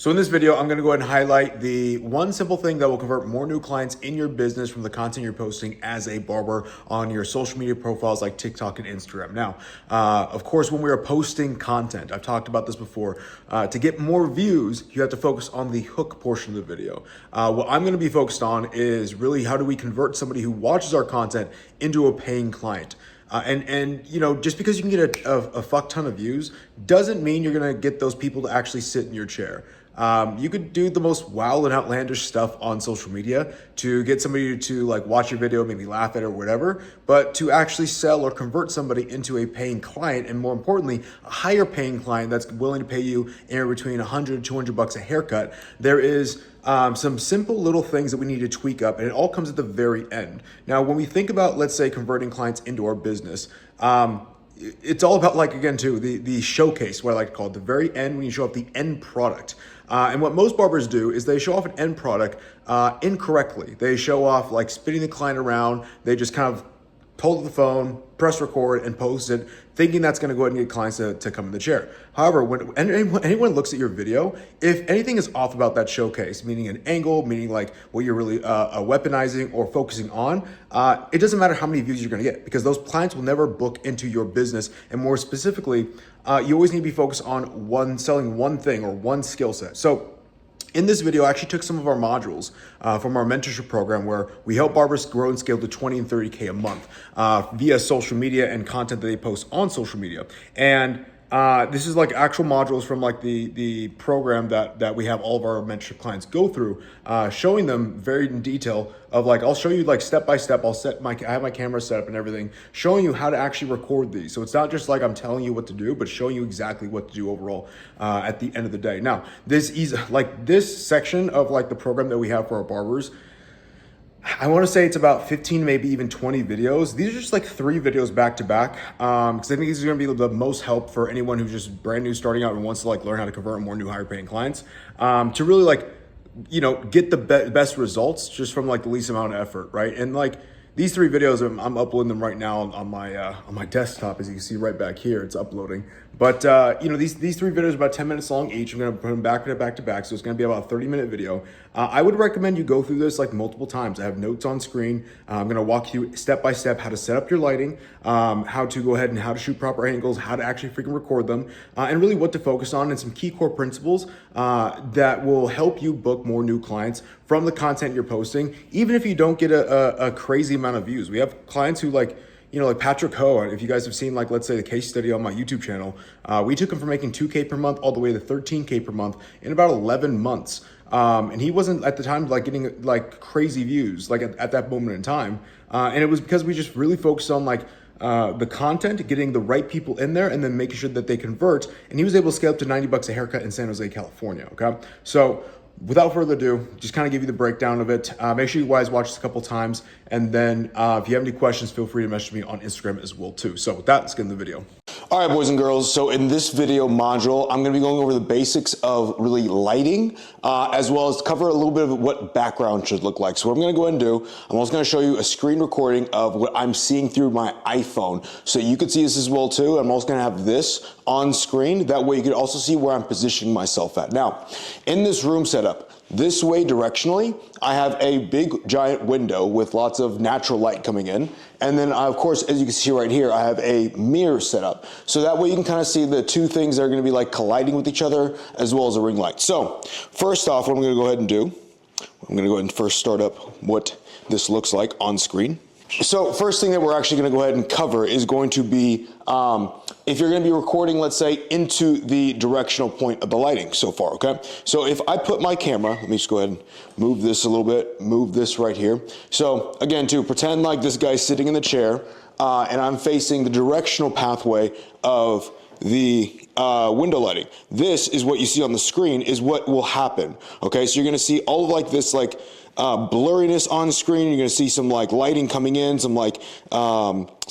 So in this video, I'm gonna go ahead and highlight the one simple thing that will convert more new clients in your business from the content you're posting as a barber on your social media profiles like TikTok and Instagram. Now, of course, when we are posting content, I've talked about this before, to get more views, you have to focus on the hook portion of the video. What I'm gonna be focused on is really how do we convert somebody who watches our content into a paying client. And you know, just because you can get a fuck ton of views doesn't mean you're gonna get those people to actually sit in your chair. You could do the most wild and outlandish stuff on social media to get somebody to like watch your video, maybe laugh at it or whatever, but to actually sell or convert somebody into a paying client, and more importantly, a higher paying client that's willing to pay you anywhere between 100 to $200 a haircut, there is some simple little things that we need to tweak up, and it all comes at the very end. Now, when we think about, let's say, converting clients into our business, it's all about, like, again, too, the showcase, what I like to call it, the very end, when you show up the end product. And what most barbers do is they show off an end product incorrectly. They show off like spinning the client around. They just kind of hold the phone, press record, and post it, thinking that's gonna go ahead and get clients to come in the chair. However, when anyone looks at your video, if anything is off about that showcase, meaning an angle, meaning like what you're really weaponizing or focusing on, it doesn't matter how many views you're gonna get, because those clients will never book into your business. And more specifically, you always need to be focused on selling one thing or one skill set. So in this video, I actually took some of our modules from our mentorship program where we help barbers grow and scale to 20 and 30K a month via social media and content that they post on social media. And this is like actual modules from like the program that we have all of our mentorship clients go through, showing them very in detail of like, I'll show you like step by step. I have my camera set up and everything, showing you how to actually record these. So it's not just like I'm telling you what to do, but showing you exactly what to do overall at the end of the day. Now, this section of like the program that we have for our barbers, I want to say it's about 15, maybe even 20 videos. These are just like 3 videos back to back, because I think these are going to be the most help for anyone who's just brand new starting out and wants to like learn how to convert more new higher paying clients, to really like, you know, get the best results just from like the least amount of effort, right? And like these 3 videos, I'm uploading them right now on my desktop, as you can see right back here, it's uploading. But you know, these 3 videos are about 10 minutes long each. I'm gonna put them back to back, so it's gonna be about a 30-minute video. I would recommend you go through this like multiple times. I have notes on screen. I'm gonna walk you step by step how to set up your lighting, how to go ahead and how to shoot proper angles, how to actually freaking record them, and really what to focus on, and some key core principles that will help you book more new clients from the content you're posting, even if you don't get a crazy amount of views. We have clients who like, you know, like Patrick Ho, if you guys have seen like, let's say the case study on my YouTube channel, we took him from making 2K per month all the way to 13K per month in about 11 months. And he wasn't at the time like getting like crazy views like at that moment in time. And it was because we just really focused on like the content, getting the right people in there, and then making sure that they convert. And he was able to scale up to $90 a haircut in San Jose, California. Okay. So without further ado, just kind of give you the breakdown of it. Make sure you guys watch this a couple times. And then if you have any questions, feel free to message me on Instagram as well too. So with that, let's get in the video. All right, boys and girls, so in this video module, I'm gonna be going over the basics of really lighting, as well as cover a little bit of what background should look like. So what I'm gonna go ahead and do, I'm also gonna show you a screen recording of what I'm seeing through my iPhone. So you could see this as well too. I'm also gonna have this on screen. That way you can also see where I'm positioning myself at. Now, in this room setup, this way directionally, I have a big giant window with lots of natural light coming in. And then of course, as you can see right here, I have a mirror set up. So that way you can kind of see the 2 things that are gonna be like colliding with each other, as well as a ring light. So first off, what I'm gonna go ahead and do, I'm gonna go ahead and first start up what this looks like on screen. So first thing that we're actually gonna go ahead and cover is going to be, if you're gonna be recording, let's say, into the directional point of the lighting so far, okay? So if I put my camera, let me just go ahead and move this a little bit, move this right here. So again, to pretend like this guy's sitting in the chair, and I'm facing the directional pathway of the window lighting. This is what you see on the screen is what will happen, okay? So you're gonna see all of like this like blurriness on screen. You're gonna see some like lighting coming in, some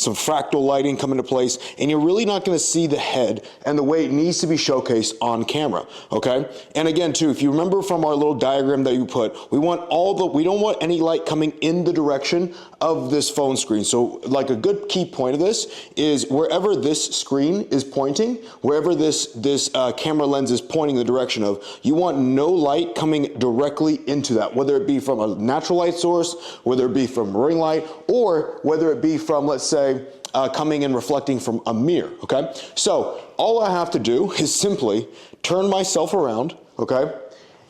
some fractal lighting come into place, and you're really not gonna see the head and the way it needs to be showcased on camera, okay? And again, too, if you remember from our little diagram that you put, we don't want any light coming in the direction of this phone screen. So like a good key point of this is wherever this screen is pointing, wherever this camera lens is pointing the direction of, you want no light coming directly into that, whether it be from a natural light source, whether it be from ring light, or whether it be from, let's say, coming and reflecting from a mirror, okay? So all I have to do is simply turn myself around, okay?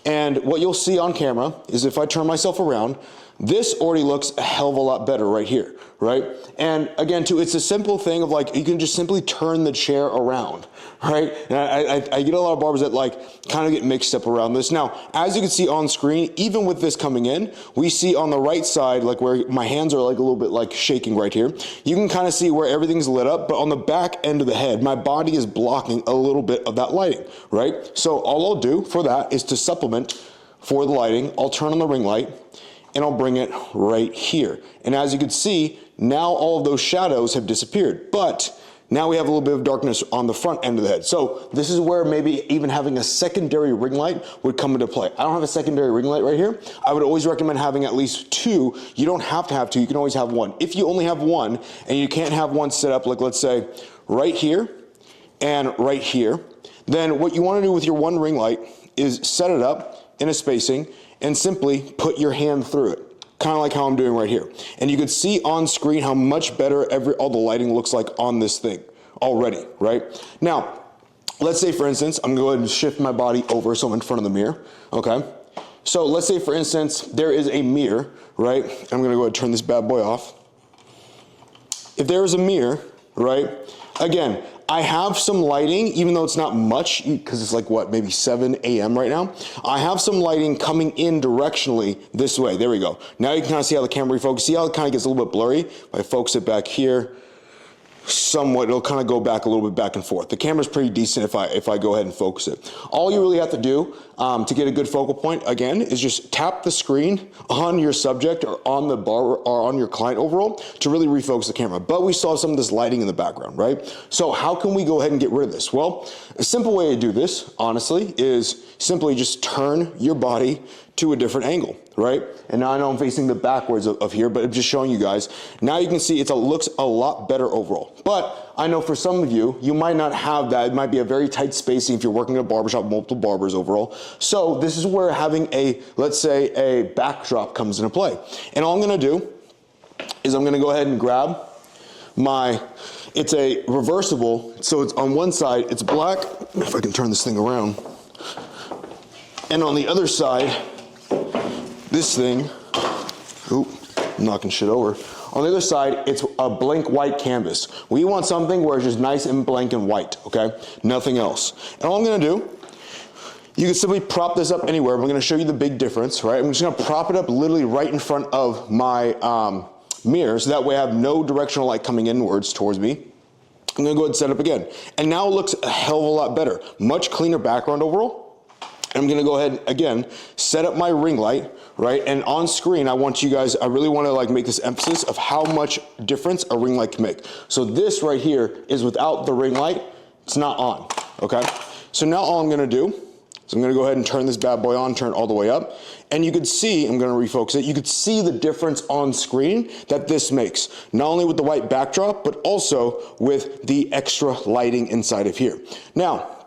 And what you'll see on camera is if I turn myself around, this already looks a hell of a lot better right here, right? And again, too, it's a simple thing of like, you can just simply turn the chair around, right? And I get a lot of barbers that like kind of get mixed up around this. Now, as you can see on screen, even with this coming in, we see on the right side, like where my hands are like a little bit like shaking right here, you can kind of see where everything's lit up, but on the back end of the head, my body is blocking a little bit of that lighting, right? So all I'll do for that is to supplement for the lighting, I'll turn on the ring light, and I'll bring it right here. And as you can see, now all of those shadows have disappeared, but now we have a little bit of darkness on the front end of the head. So this is where maybe even having a secondary ring light would come into play. I don't have a secondary ring light right here. I would always recommend having at least two. You don't have to have two, you can always have one. If you only have one and you can't have one set up, like let's say right here and right here, then what you wanna do with your one ring light is set it up in a spacing and simply put your hand through it, kind of like how I'm doing right here. And you can see on screen how much better all the lighting looks like on this thing already, right? Now, let's say for instance, I'm gonna go ahead and shift my body over so I'm in front of the mirror, okay? So let's say for instance, there is a mirror, right? I'm gonna go ahead and turn this bad boy off. If there is a mirror, right? Again, I have some lighting, even though it's not much, because it's like what, maybe 7 a.m. right now. I have some lighting coming in directionally this way. There we go. Now you can kind of see how the camera refocuses. See how it kind of gets a little bit blurry? If I focus it back here, somewhat, it'll kind of go back a little bit back and forth. The camera's pretty decent if I go ahead and focus it. All you really have to do to get a good focal point, again, is just tap the screen on your subject or on the barber or on your client overall to really refocus the camera. But we still have some of this lighting in the background, right? So how can we go ahead and get rid of this? Well, a simple way to do this, honestly, is simply just turn your body to a different angle, right? And now I know I'm facing the backwards of here, but I'm just showing you guys. Now you can see it looks a lot better overall. But I know for some of you, you might not have that. It might be a very tight spacing if you're working at a barbershop, multiple barbers overall. So this is where having let's say a backdrop comes into play. And all I'm gonna do is I'm gonna go ahead and grab it's a reversible, so it's on one side, it's black, if I can turn this thing around. And on the other side, this thing, oop, I'm knocking shit over. On the other side, it's a blank white canvas. We want something where it's just nice and blank and white, okay? Nothing else. And all I'm gonna do, you can simply prop this up anywhere, but I'm gonna show you the big difference, right? I'm just gonna prop it up literally right in front of my mirror, so that way I have no directional light coming inwards towards me. I'm gonna go ahead and set it up again. And now it looks a hell of a lot better. Much cleaner background overall. I'm gonna go ahead and, again, set up my ring light, right? And on screen, I really wanna like make this emphasis of how much difference a ring light can make. So this right here is without the ring light, it's not on, okay? So now all I'm gonna do is I'm gonna go ahead and turn this bad boy on, turn it all the way up. And you could see, I'm gonna refocus it, you could see the difference on screen that this makes. Not only with the white backdrop, but also with the extra lighting inside of here. Now,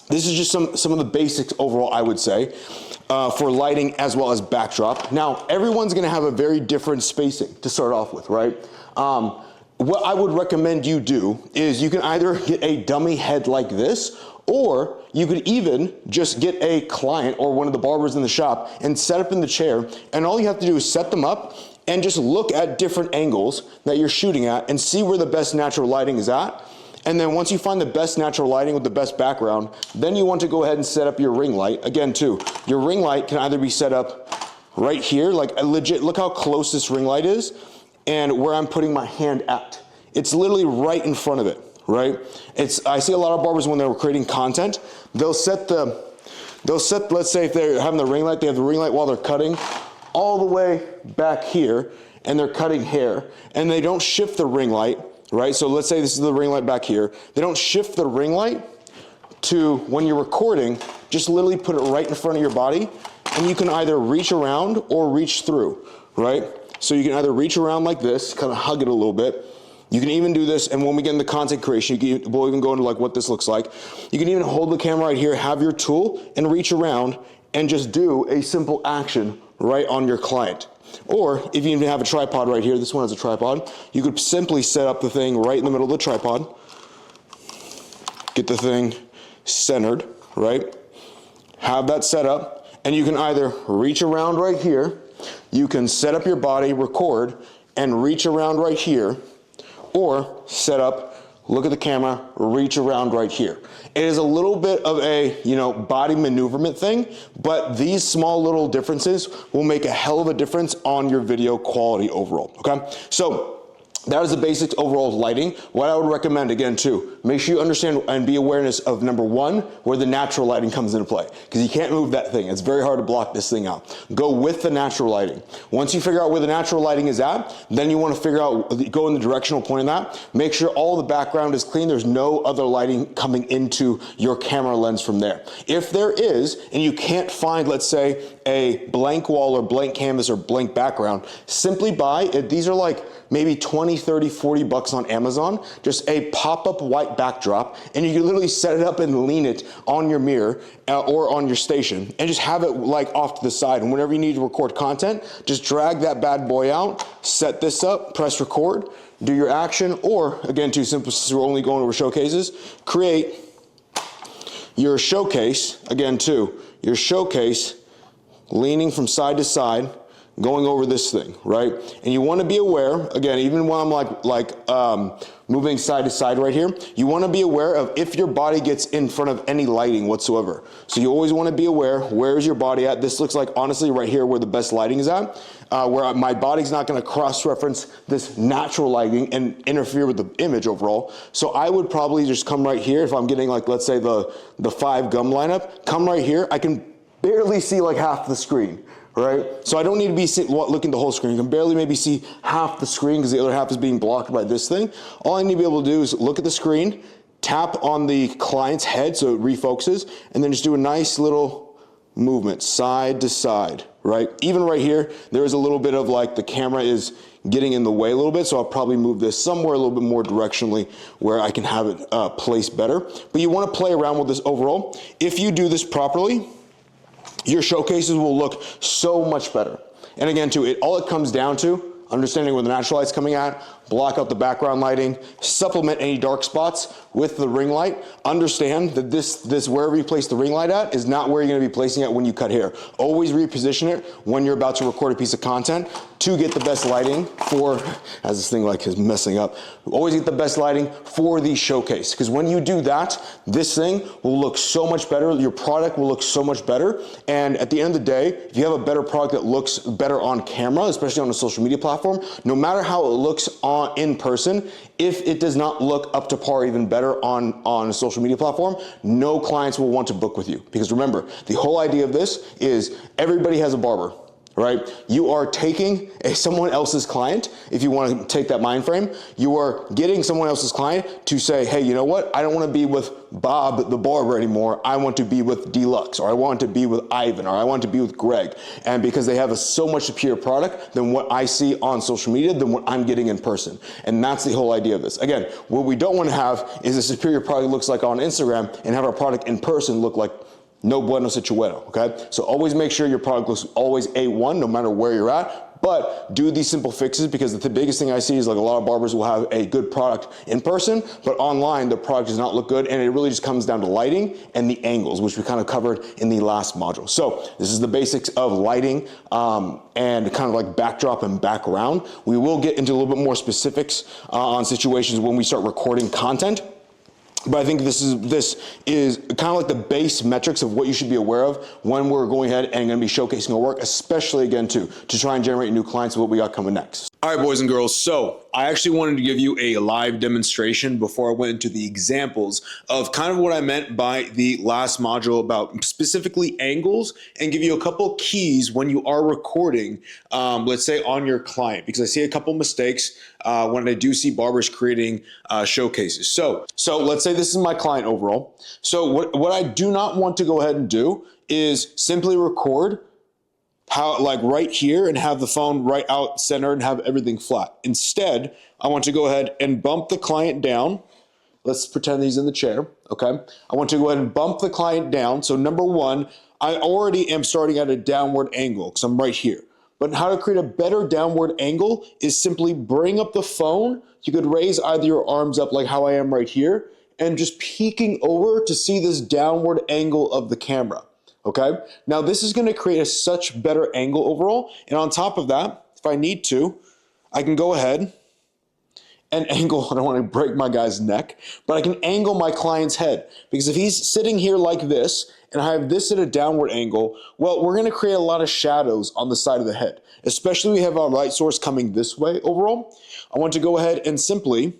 this is just some of the basics overall, I would say, for lighting as well as backdrop. Now, everyone's gonna have a very different spacing to start off with, right? What I would recommend you do is you can either get a dummy head like this, or you could even just get a client or one of the barbers in the shop and set up in the chair, and all you have to do is set them up and just look at different angles that you're shooting at and see where the best natural lighting is at. And then once you find the best natural lighting with the best background, then you want to go ahead and set up your ring light. Again, too, your ring light can either be set up right here, like a legit, look how close this ring light is, and where I'm putting my hand at. It's literally right in front of it, right? I see a lot of barbers when they're creating content, they'll set, let's say if they're having the ring light, they have the ring light while they're cutting all the way back here, and they're cutting hair, and they don't shift the ring light right? So let's say this is the ring light back here. They don't shift the ring light to when you're recording, just literally put it right in front of your body, and you can either reach around or reach through, right? So you can either reach around like this, kind of hug it a little bit. You can even do this, and when we get into content creation, we'll even go into like what this looks like. You can even hold the camera right here, have your tool, and reach around and just do a simple action right on your client. Or if you even have a tripod right here, this one has a tripod, you could simply set up the thing right in the middle of the tripod, get the thing centered, right? Have that set up, and you can either reach around right here, you can set up your body, record, and reach around right here, or set up, look at the camera, reach around right here. It is a little bit of a, body maneuverment thing, but these small little differences will make a hell of a difference on your video quality overall, okay? So that is the basics overall of lighting. What I would recommend, again, too, make sure you understand and be awareness of, number one, where the natural lighting comes into play, because you can't move that thing. It's very hard to block this thing out. Go with the natural lighting. Once you figure out where the natural lighting is at, then you want to figure out, go in the directional point of that. Make sure all the background is clean. There's no other lighting coming into your camera lens from there. If there is, and you can't find, let's say, a blank wall or blank canvas or blank background, simply buy it. These are like maybe 20, 30, 40 bucks on Amazon, just a pop-up white backdrop, and you can literally set it up and lean it on your mirror or on your station, and just have it like off to the side. And whenever you need to record content, just drag that bad boy out, set this up, press record, do your action, or again, too simple, since we're only going over showcases, create your showcase, again too, your showcase leaning from side to side, going over this thing, right? And you want to be aware, again, even when I'm moving side to side right here, you want to be aware of if your body gets in front of any lighting whatsoever. So you always want to be aware, where is your body at? This looks like, honestly, right here where the best lighting is at, where my body's not going to cross-reference this natural lighting and interfere with the image overall. So I would probably just come right here. If I'm getting like, let's say the 5 gum lineup, come right here. I can barely see like half the screen. Right? So I don't need to be looking at the whole screen. You can barely maybe see half the screen because the other half is being blocked by this thing. All I need to be able to do is look at the screen, tap on the client's head so it refocuses, and then just do a nice little movement side to side, right? Even right here, there is a little bit of like the camera is getting in the way a little bit, so I'll probably move this somewhere a little bit more directionally where I can have it placed better. But you want to play around with this overall. If you do this properly, your showcases will look so much better. And again, too, all it comes down to, understanding where the natural light's coming at, block out the background lighting, supplement any dark spots with the ring light. Understand that this wherever you place the ring light at is not where you're gonna be placing it when you cut hair. Always reposition it when you're about to record a piece of content to get the best lighting for, as this thing like is messing up, always get the best lighting for the showcase. Because when you do that, this thing will look so much better, your product will look so much better. And at the end of the day, if you have a better product that looks better on camera, especially on a social media platform, no matter how it looks in person, if it does not look up to par, even better on a social media platform, no clients will want to book with you. Because remember, the whole idea of this is everybody has a barber, right? You are taking someone else's client. If you want to take that mind frame, you are getting someone else's client to say, hey, you know what? I don't want to be with Bob the barber anymore. I want to be with Deluxe, or I want to be with Ivan, or I want to be with Greg. And because they have a so much superior product than what I see on social media, than what I'm getting in person. And that's the whole idea of this. Again, what we don't want to have is a superior product looks like on Instagram and have our product in person look like no bueno situato, okay? So always make sure your product looks always A1, no matter where you're at, but do these simple fixes, because the biggest thing I see is like a lot of barbers will have a good product in person, but online the product does not look good, and it really just comes down to lighting and the angles, which we kind of covered in the last module. So this is the basics of lighting and kind of like backdrop and background. We will get into a little bit more specifics on situations when we start recording content. But I think this is kind of like the base metrics of what you should be aware of when we're going ahead and going to be showcasing our work, especially again to try and generate new clients with what we got coming next. All right, boys and girls. So I actually wanted to give you a live demonstration before I went into the examples of kind of what I meant by the last module about specifically angles, and give you a couple keys when you are recording, let's say on your client, because I see a couple mistakes when I do see barbers creating showcases. So let's say this is my client overall. So what I do not want to go ahead and do is simply record like right here and have the phone right out center and have everything flat. Instead, I want to go ahead and bump the client down. Let's pretend he's in the chair, okay? I want to go ahead and bump the client down. So number one, I already am starting at a downward angle because I'm right here. But how to create a better downward angle is simply bring up the phone. You could raise either your arms up like how I am right here and just peeking over to see this downward angle of the camera. Okay, now this is going to create a such better angle overall. And on top of that, if I need to, I can go ahead and angle, I don't want to break my guy's neck, but I can angle my client's head. Because if he's sitting here like this, and I have this at a downward angle, well, we're going to create a lot of shadows on the side of the head, especially we have our light source coming this way overall. I want to go ahead and simply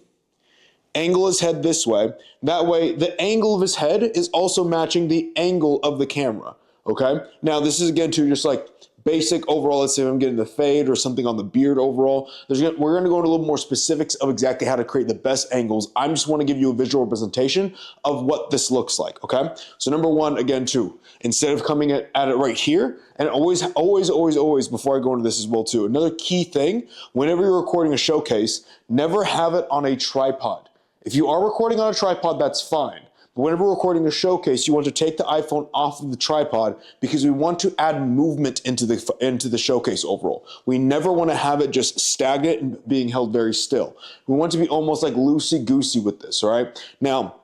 angle his head this way. That way, the angle of his head is also matching the angle of the camera, okay? Now, this is again to just like basic overall. Let's say I'm getting the fade or something on the beard overall. We're gonna go into a little more specifics of exactly how to create the best angles. I just wanna give you a visual representation of what this looks like, okay? So number one, again, too, instead of coming at it right here, and always, before I go into this as well too, another key thing, whenever you're recording a showcase, never have it on a tripod. If you are recording on a tripod, that's fine. But whenever we're recording a showcase, you want to take the iPhone off of the tripod because we want to add movement into the showcase overall. We never want to have it just stagnant and being held very still. We want to be almost like loosey-goosey with this, all right? Now,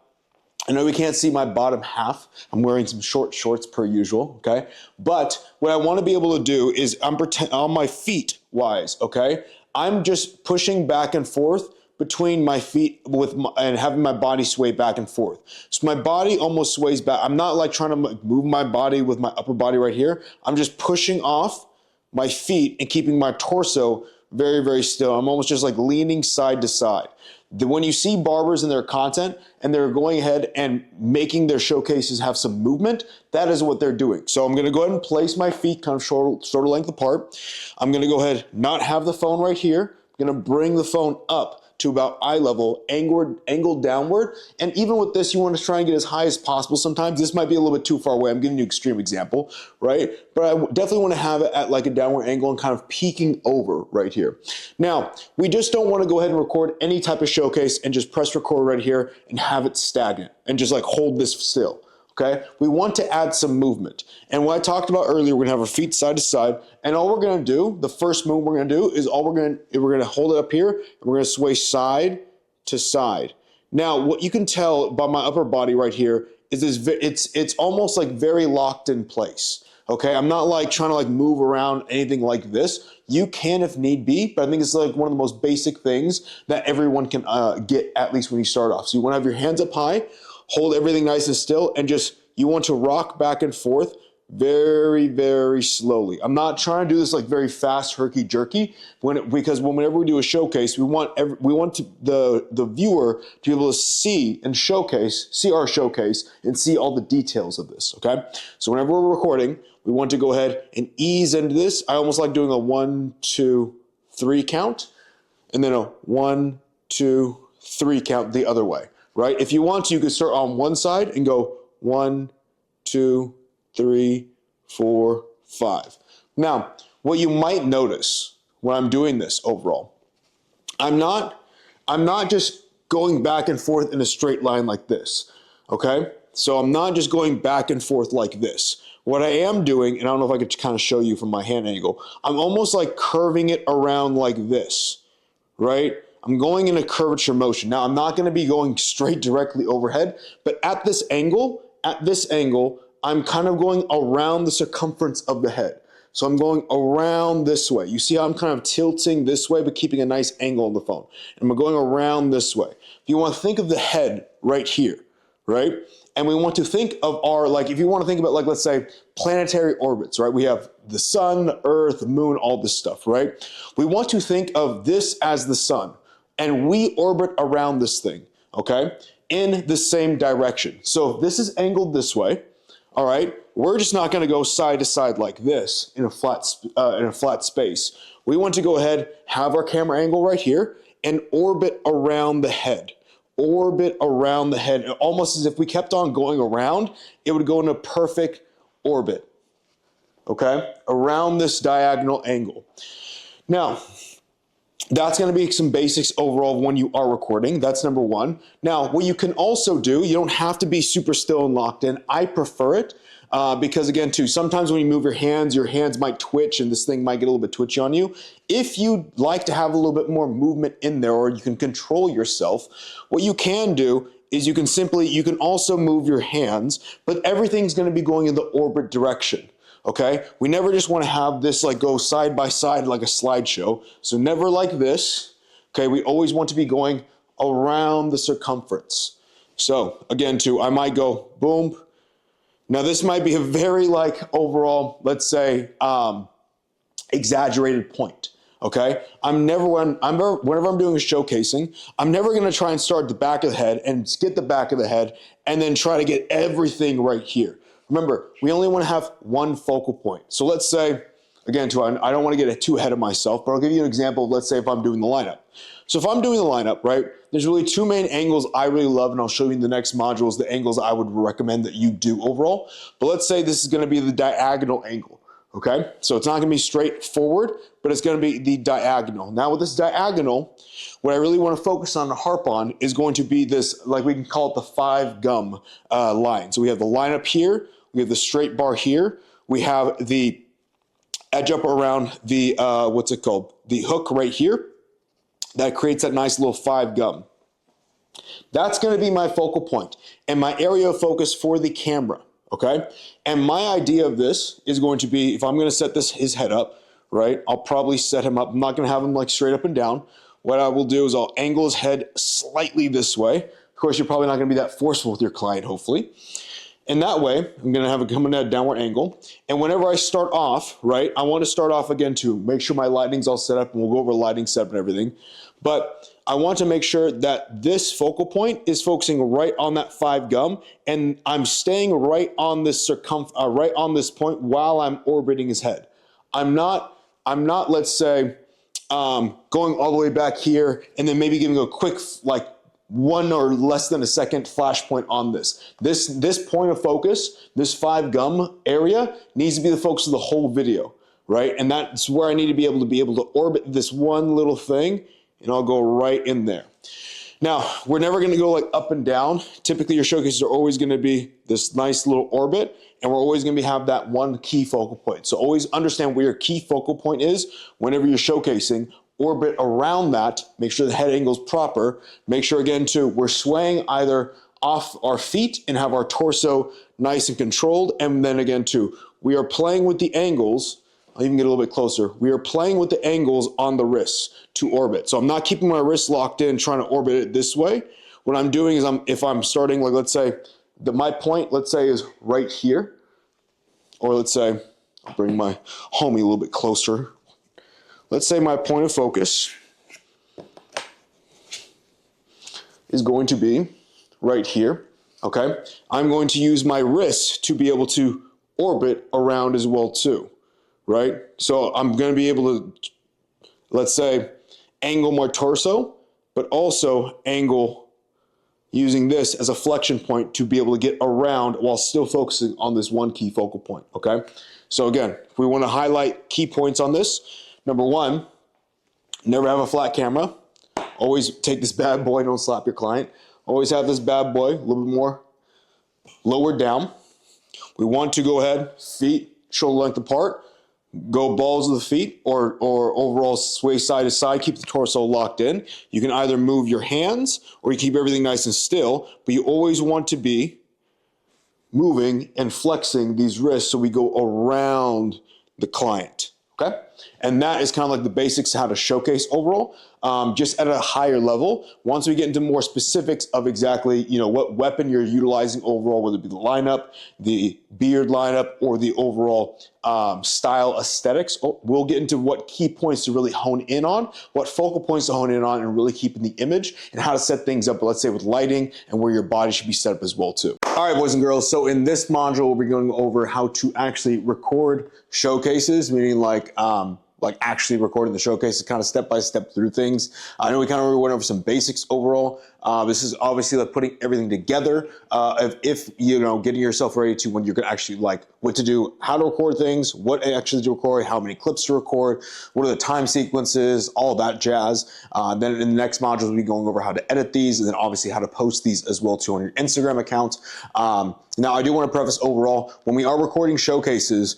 I know we can't see my bottom half. I'm wearing some short shorts per usual, okay? But what I want to be able to do is on my feet wise, okay? I'm just pushing back and forth between my feet and having my body sway back and forth. So my body almost sways back. I'm not like trying to move my body with my upper body right here. I'm just pushing off my feet and keeping my torso very, very still. I'm almost just like leaning side to side. When you see barbers in their content and they're going ahead and making their showcases have some movement, that is what they're doing. So I'm gonna go ahead and place my feet kind of shoulder length apart. I'm gonna go ahead, not have the phone right here. I'm gonna bring the phone up to about eye level, angled downward. And even with this, you want to try and get as high as possible. Sometimes this might be a little bit too far away. I'm giving you an extreme example, right? But I definitely want to have it at like a downward angle and kind of peeking over right here. Now, we just don't want to go ahead and record any type of showcase and just press record right here and have it stagnant and just like hold this still. Okay, we want to add some movement. And what I talked about earlier, we're gonna have our feet side to side, and all we're gonna do, the first move we're gonna do is we're gonna hold it up here, and we're gonna sway side to side. Now, what you can tell by my upper body right here is it's almost like very locked in place. Okay, I'm not like trying to like move around anything like this. You can if need be, but I think it's like one of the most basic things that everyone can get, at least when you start off. So you wanna have your hands up high, hold everything nice and still, and just, you want to rock back and forth very, very slowly. I'm not trying to do this like very fast, herky-jerky, because whenever we do a showcase, we want the viewer to be able to see our showcase and see all the details of this, okay? So whenever we're recording, we want to go ahead and ease into this. I almost like doing a 1, 2, 3 count, and then a 1, 2, 3 count the other way. Right? If you want to, you could start on one side and go 1, 2, 3, 4, 5. Now, what you might notice when I'm doing this overall, I'm not just going back and forth in a straight line like this, okay? So I'm not just going back and forth like this. What I am doing, and I don't know if I could kind of show you from my hand angle, I'm almost like curving it around like this, right? I'm going in a curvature motion. Now, I'm not going to be going straight directly overhead, but at this angle, I'm kind of going around the circumference of the head. So I'm going around this way. You see how I'm kind of tilting this way, but keeping a nice angle on the phone. And I'm going around this way. If you want to think of the head right here, right? And we want to think of our, like, if you want to think about, like, let's say planetary orbits, right? We have the sun, the earth, the moon, all this stuff, right? We want to think of this as the sun, and we orbit around this thing, okay, in the same direction. So if this is angled this way, all right, we're just not going to go side to side like this in a flat space. We want to go ahead, have our camera angle right here, and orbit around the head. Orbit around the head, almost as if we kept on going around, it would go in a perfect orbit, okay, around this diagonal angle. Now, that's going to be some basics overall when you are recording. That's number one. Now, what you can also do, you don't have to be super still and locked in. I prefer it because, again, too, sometimes when you move your hands might twitch and this thing might get a little bit twitchy on you. If you'd like to have a little bit more movement in there, or you can control yourself, what you can do is you can also move your hands, but everything's going to be going in the orbit direction. Okay, we never just want to have this like go side by side like a slideshow. So never like this. Okay, we always want to be going around the circumference. So again, too, I might go boom. Now this might be a very like overall, let's say, exaggerated point. Okay, whenever I'm doing a showcasing, I'm never going to try and start at the back of the head and get the back of the head and then try to get everything right here. Remember, we only want to have one focal point. So let's say, again, I don't want to get too ahead of myself, but I'll give you an example of, let's say, if I'm doing the lineup. So if I'm doing the lineup, right, there's really two main angles I really love, and I'll show you in the next modules the angles I would recommend that you do overall. But let's say this is going to be the diagonal angle, okay? So it's not going to be straight forward, but it's going to be the diagonal. Now with this diagonal, what I really want to focus on and harp on is going to be this, like we can call it the 5 gum line. So we have the line up here, we have the straight bar here, we have the edge up around the, what's it called? The hook right here. That creates that nice little 5 gum. That's going to be my focal point and my area of focus for the camera, okay? And my idea of this is going to be, if I'm going to set his head up, right, I'll probably set him up. I'm not going to have him like straight up and down. What I will do is I'll angle his head slightly this way. Of course, you're probably not going to be that forceful with your client, hopefully. And that way, I'm going to have it come in at a downward angle. And whenever I start off, right, I want to start off again to make sure my lighting's all set up, and we'll go over lighting setup and everything. But I want to make sure that this focal point is focusing right on that 5 gum, and I'm staying right on this right on this point while I'm orbiting his head. I'm not, let's say, going all the way back here and then maybe giving a quick, like, 1 or less than a second flash point on this. This point of focus, this 5 gum area, needs to be the focus of the whole video, right? And that's where I need to be able to orbit this one little thing, and I'll go right in there. Now, we're never going to go like up and down. Typically, your showcases are always going to be this nice little orbit, and we're always going to have that one key focal point. So always understand where your key focal point is whenever you're showcasing. Orbit around that, make sure the head angle is proper. Make sure, again, too, we're swaying either off our feet and have our torso nice and controlled. And then again, too, we are playing with the angles. I'll even get a little bit closer. We are playing with the angles on the wrists to orbit. So I'm not keeping my wrists locked in, trying to orbit it this way. What I'm doing is if I'm starting, like, let's say, my point, let's say, is right here. Or let's say, I'll bring my homie a little bit closer. Let's say my point of focus is going to be right here, okay? I'm going to use my wrists to be able to orbit around as well too, right? So I'm going to be able to, let's say, angle my torso, but also angle using this as a flexion point to be able to get around while still focusing on this one key focal point, okay? So again, if we want to highlight key points on this, number 1, never have a flat camera. Always take this bad boy, don't slap your client. Always have this bad boy a little bit more lowered down. We want to go ahead, feet shoulder length apart, go balls of the feet or overall sway side to side, keep the torso locked in. You can either move your hands or you keep everything nice and still, but you always want to be moving and flexing these wrists so we go around the client. Okay, and that is kind of like the basics of how to showcase overall. just at a higher level. Once we get into more specifics of exactly, what weapon you're utilizing overall, whether it be the lineup, the beard lineup, or the overall style aesthetics, we'll get into what key points to really hone in on, what focal points to hone in on, and really keeping the image, and how to set things up, let's say with lighting, and where your body should be set up as well too. All right, boys and girls, so in this module, we'll be going over how to actually record showcases, meaning like actually recording the showcases, kind of step by step through things. I know we kind of went over some basics overall. This is obviously like putting everything together. If getting yourself ready to when you're gonna actually what to do, how to record things, what actually to record, how many clips to record, what are the time sequences, all that jazz. Then in the next module, we'll be going over how to edit these, and then obviously how to post these as well too on your Instagram account. Now, I do want to preface overall, when we are recording showcases,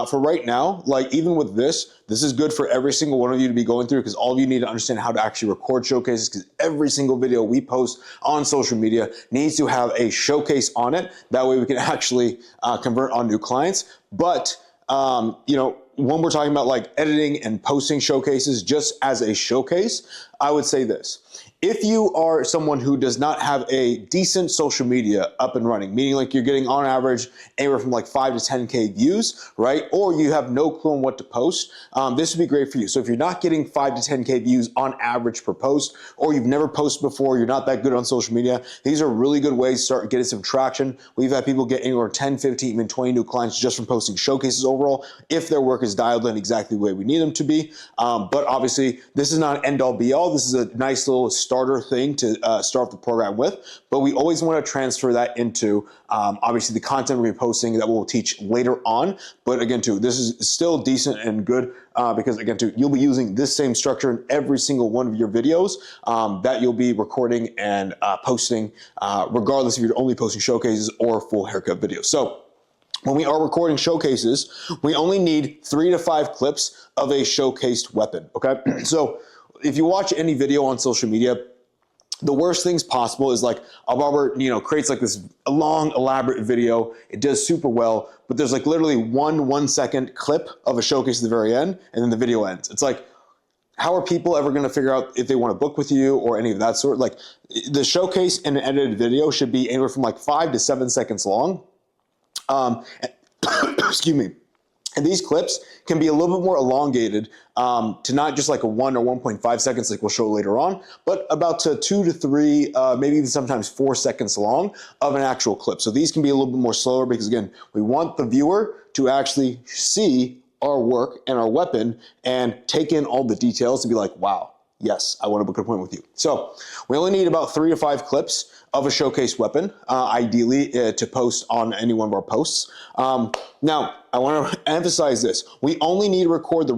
for right now, even with this is good for every single one of you to be going through, because all of you need to understand how to actually record showcases, because every single video we post on social media needs to have a showcase on it. That way we can actually convert on new clients. But, when we're talking about editing and posting showcases just as a showcase, I would say this. If you are someone who does not have a decent social media up and running, meaning you're getting on average anywhere from 5 to 10K views, right? Or you have no clue on what to post, this would be great for you. So if you're not getting 5 to 10K views on average per post, or you've never posted before, you're not that good on social media, these are really good ways to start getting some traction. We've had people get anywhere 10, 15, even 20 new clients just from posting showcases overall, if their work is dialed in exactly the way we need them to be. But obviously, this is not an end all be all. This is a nice little starter thing to start the program with, but we always want to transfer that into obviously the content we're posting that we'll teach later on. But again, too, this is still decent and good because again, too, you'll be using this same structure in every single one of your videos that you'll be recording and posting, regardless if you're only posting showcases or full haircut videos. So when we are recording showcases, we only need 3 to 5 clips of a showcased weapon, okay? So if you watch any video on social media, the worst things possible is a barber, creates this long, elaborate video. It does super well, but there's literally 1 second clip of a showcase at the very end, and then the video ends. It's how are people ever going to figure out if they want to book with you or any of that sort? The showcase in an edited video should be anywhere from 5 to 7 seconds long. Excuse me. And these clips can be a little bit more elongated to not just a 1 or 1.5 seconds like we'll show later on, but about to 2 to 3, maybe even sometimes 4 seconds long of an actual clip. So these can be a little bit more slower because again, we want the viewer to actually see our work and our weapon and take in all the details to be wow, yes, I want to book an appointment with you. So we only need about 3 to 5 clips of a showcase weapon, ideally to post on any one of our posts. Now, I want to emphasize this. We only need to record the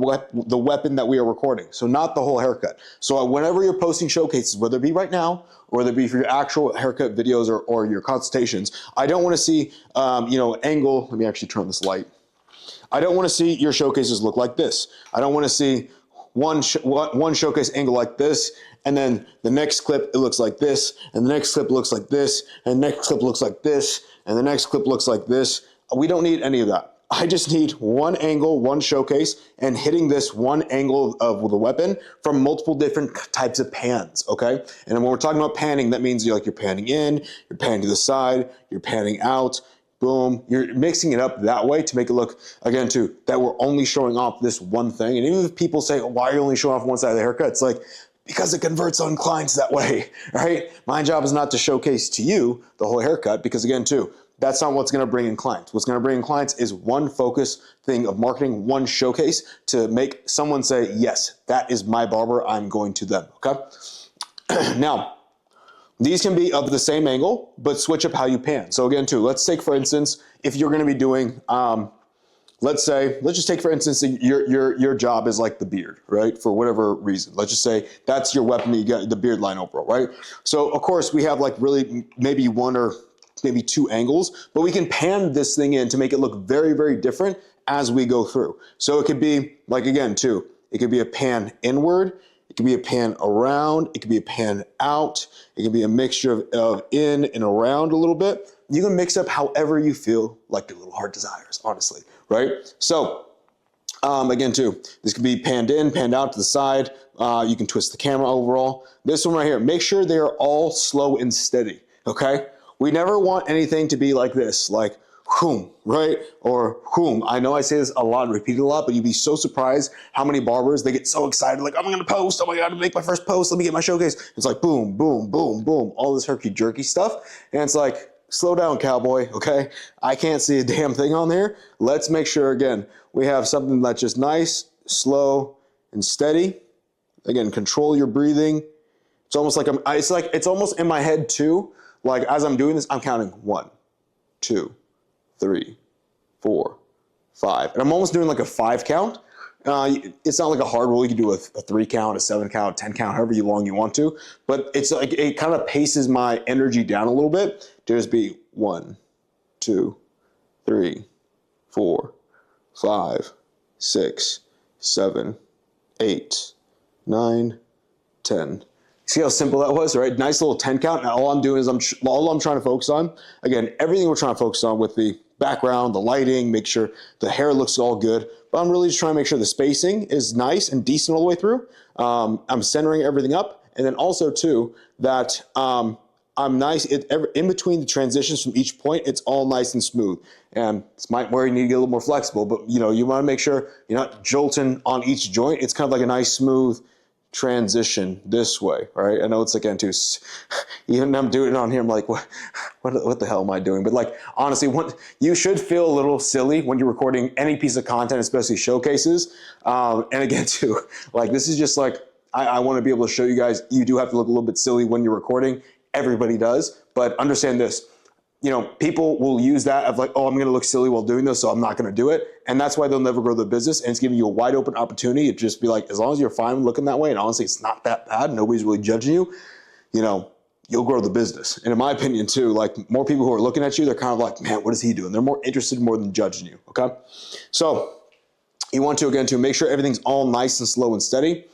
weapon that we are recording, so not the whole haircut. So whenever you're posting showcases, whether it be right now, or whether it be for your actual haircut videos or your consultations, I don't want to see, angle. Let me actually turn this light. I don't want to see your showcases look like this. I don't want to see one showcase angle like this, and then the next clip, it looks like this, and the next clip looks like this, and the next clip looks like this, and the next clip looks like this. We don't need any of that. I just need one angle, one showcase, and hitting this one angle of the weapon from multiple different types of pans, okay? And when we're talking about panning, that means you're panning in, you're panning to the side, you're panning out, boom. You're mixing it up that way to make it look, again, too, that we're only showing off this one thing. And even if people say, why are you only showing off one side of the haircut? It's because it converts on clients that way, right? My job is not to showcase to you the whole haircut because, again, too, that's not what's going to bring in clients. What's going to bring in clients is one focus thing of marketing, one showcase to make someone say, yes, that is my barber. I'm going to them, okay? Now, these can be of the same angle, but switch up how you pan. So again, too, let's take, for instance, if you're going to be doing, let's just take, for instance, your job is the beard, right? For whatever reason. Let's just say that's your weapon that you got, the beard line overall, right? So, of course, we have really maybe 1 or maybe 2 angles, but we can pan this thing in to make it look very, very different as we go through. So it could be, again, too, it could be a pan inward, it could be a pan around, it could be a pan out, it could be a mixture of in and around a little bit. You can mix up however you feel like your little heart desires, honestly, right? So Again, too, this could be panned in, panned out to the side. You can twist the camera overall. This one right here, make sure they are all slow and steady, okay? We never want anything to be like this, like whoom, right? Or whoom. I know I say this a lot and repeat it a lot, but you'd be so surprised how many barbers, they get so excited, like, I'm gonna post, oh my God, make my first post, let me get my showcase. It's like boom, boom, boom, boom, all this herky-jerky stuff. And it's like, slow down, cowboy, okay? I can't see a damn thing on there. Let's make sure, again, we have something that's just nice, slow, and steady. Again, control your breathing. It's almost like it's almost in my head too. Like as I'm doing this, I'm counting 1, 2, 3, 4, 5. And I'm almost doing like a 5 count. It's not like a hard rule. You can do a 3 count, a 7 count, 10 count, however long you want to. But it's like it kind of paces my energy down a little bit to just be 1, 2, 3, 4, 5, 6, 7, 8, 9, 10. See how simple that was, right? Nice little 10 count. Now all I'm doing is all I'm trying to focus on, again, everything we're trying to focus on with the background, the lighting, make sure the hair looks all good. But I'm really just trying to make sure the spacing is nice and decent all the way through. I'm centering everything up. And then also too, that I'm nice, in between the transitions from each point, it's all nice and smooth. And it's where you need to get a little more flexible, but you know, you want to make sure you're not jolting on each joint. It's kind of like a nice smooth transition this way, right? I know it's again too, even I'm doing it on here, I'm like, what the hell am I doing? But like, honestly, you should feel a little silly when you're recording any piece of content, especially showcases. And again too, like this is just like, I want to be able to show you guys, you do have to look a little bit silly when you're recording. Everybody does, but understand this, you know, people will use that of like, oh, I'm going to look silly while doing this, so I'm not going to do it. And that's why they'll never grow their business. And it's giving you a wide open opportunity to just be like, as long as you're fine looking that way, and honestly, it's not that bad, nobody's really judging you, you know, you'll grow the business. And in my opinion too, like more people who are looking at you, they're kind of like, man, what is he doing? They're more interested more than judging you, okay? So you want to, again, to make sure everything's all nice and slow and steady.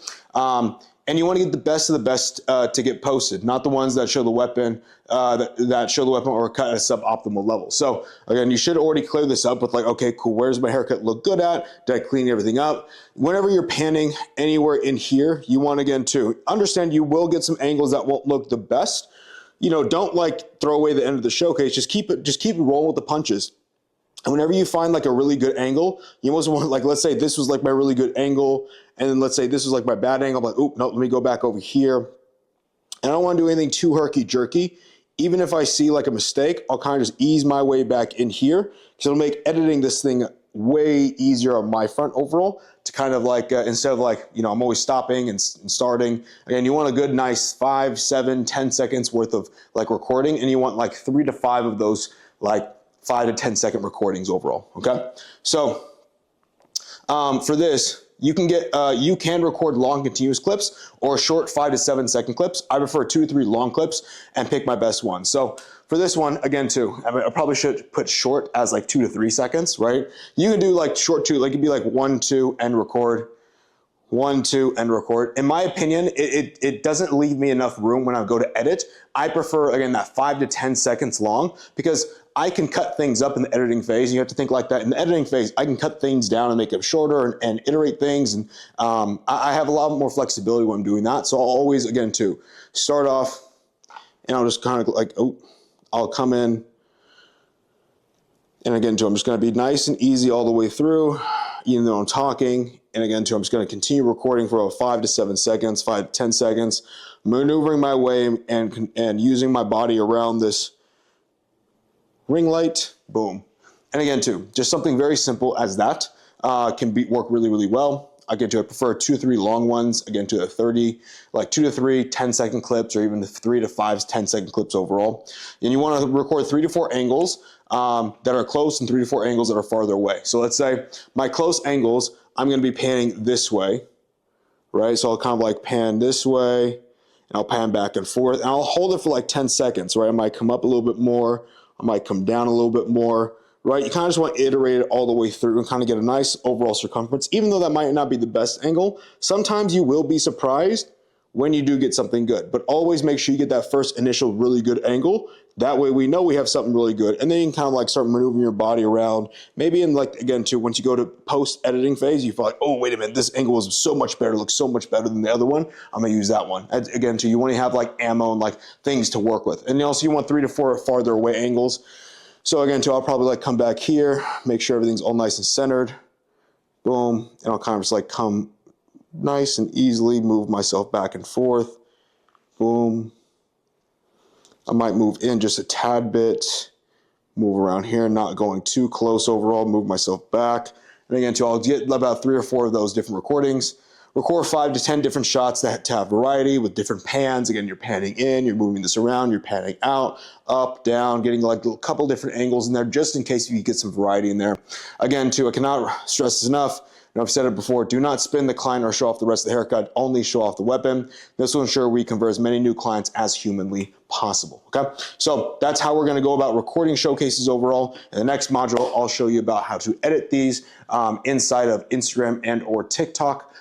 And you want to get the best of the best to get posted, not the ones that show the weapon, that show the weapon or cut at a suboptimal level. So again, you should already clear this up with like, okay, cool, where's my haircut look good at? Did I clean everything up? Whenever you're panning anywhere in here, you want, again, to understand you will get some angles that won't look the best. You know, don't like throw away the end of the showcase. Just keep rolling with the punches. And whenever you find like a really good angle, you almost want, like, let's say this was like my really good angle, and then let's say this was like my bad angle, I'm like, oop, no, let me go back over here. And I don't want to do anything too herky-jerky. Even if I see like a mistake, I'll kind of just ease my way back in here, because it'll make editing this thing way easier on my front overall, to kind of like, instead of like, you know, I'm always stopping and starting. Again, you want a good, nice 5, 7, 10 seconds worth of like recording, and you want like 3 to 5 of those like 5 to 10 second recordings overall, okay? So for this, you can record long continuous clips or short 5 to 7 second clips. I prefer 2 to 3 long clips and pick my best one. So for this one, again too, I probably should put short as like 2 to 3 seconds, right? You can do like short 2, like it'd be like 1, 2, and record. 1, 2, and record. In my opinion, it doesn't leave me enough room when I go to edit. I prefer, again, that 5 to 10 seconds long, because I can cut things up in the editing phase. You have to think like that. In the editing phase, I can cut things down and make them shorter and iterate things. And I have a lot more flexibility when I'm doing that. So I'll always, again, to start off, and I'll just kind of like, oh, I'll come in. And again, too, I'm just going to be nice and easy all the way through, even though I'm talking. And again, too, I'm just going to continue recording for about 5 to 7 seconds, 5 to 10 seconds, maneuvering my way and using my body around this ring light, boom. And again, too, just something very simple as that can work really, really well. Again, I prefer 2 to 3 long ones, again, to a 30, like 2 to 3 10-second clips, or even the 3 to 5 10-second clips overall. And you want to record 3 to 4 angles that are close and 3 to 4 angles that are farther away. So let's say my close angles, I'm going to be panning this way, right? So I'll kind of like pan this way, and I'll pan back and forth, and I'll hold it for like 10 seconds, right? I might come up a little bit more, I might come down a little bit more, right? You kind of just want to iterate it all the way through and kind of get a nice overall circumference, even though that might not be the best angle. Sometimes you will be surprised when you do get something good. But always make sure you get that first initial really good angle. That way we know we have something really good. And then you can kind of like start maneuvering your body around. Maybe in like, again, too, once you go to post editing phase, you feel like, oh, wait a minute, this angle is so much better, looks so much better than the other one. I'm gonna use that one. And again, too, you want to have like ammo and like things to work with. And also you want 3 to 4 farther away angles. So again, too, I'll probably like come back here, make sure everything's all nice and centered. Boom. And I'll kind of just like come nice and easily move myself back and forth. Boom. I might move in just a tad bit, move around here, not going too close overall, move myself back. And again, too, I'll get about 3 or 4 of those different recordings. Record 5 to 10 different shots that to have variety with different pans. Again, you're panning in, you're moving this around, you're panning out, up, down, getting like a couple different angles in there just in case you get some variety in there. Again, too, I cannot stress this enough. I've said it before, do not spin the client or show off the rest of the haircut, only show off the weapon. This will ensure we convert as many new clients as humanly possible, okay? So that's how we're gonna go about recording showcases overall. In the next module, I'll show you about how to edit these inside of Instagram and or TikTok.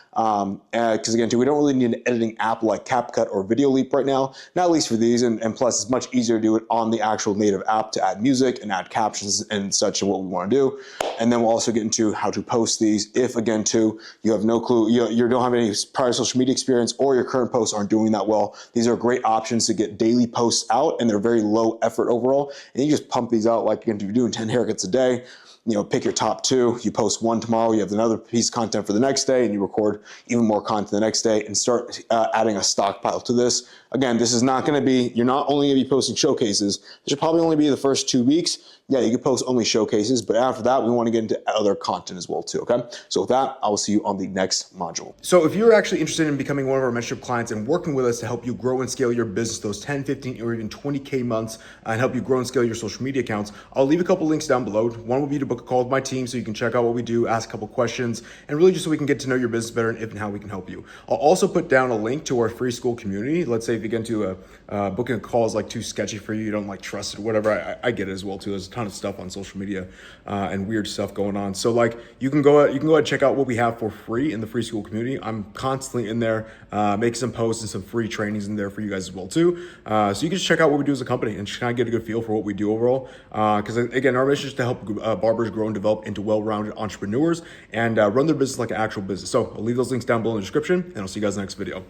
Because again, too, we don't really need an editing app like CapCut or Video Leap right now, not at least for these, and plus it's much easier to do it on the actual native app to add music and add captions and such and what we want to do. And then we'll also get into how to post these if, again, too, you have no clue, you don't have any prior social media experience or your current posts aren't doing that well. These are great options to get daily posts out, and they're very low effort overall. And you just pump these out like you're doing 10 haircuts a day. You know, pick your top 2, you post 1 tomorrow, you have another piece of content for the next day, and you record even more content the next day and start adding a stockpile to this. Again, this is not gonna be, you're not only gonna be posting showcases, this should probably only be the first 2 weeks. Yeah, you can post only showcases, but after that, we wanna get into other content as well too, okay? So with that, I will see you on the next module. So if you're actually interested in becoming one of our mentorship clients and working with us to help you grow and scale your business, those 10, 15, or even 20K months, and help you grow and scale your social media accounts, I'll leave a couple links down below. One will be to book a call with my team so you can check out what we do, ask a couple questions, and really just so we can get to know your business better and if and how we can help you. I'll also put down a link to our free school community. Let's say if you get into booking a call is like too sketchy for you, you don't like trust it, whatever. I get it as well too. There's a ton of stuff on social media and weird stuff going on. So like you can go ahead and check out what we have for free in the free school community. I'm constantly in there making some posts and some free trainings in there for you guys as well too. So you can just check out what we do as a company and just kind of get a good feel for what we do overall. Because again, our mission is to help barbers grow and develop into well-rounded entrepreneurs and run their business like an actual business. So I'll leave those links down below in the description, and I'll see you guys in the next video.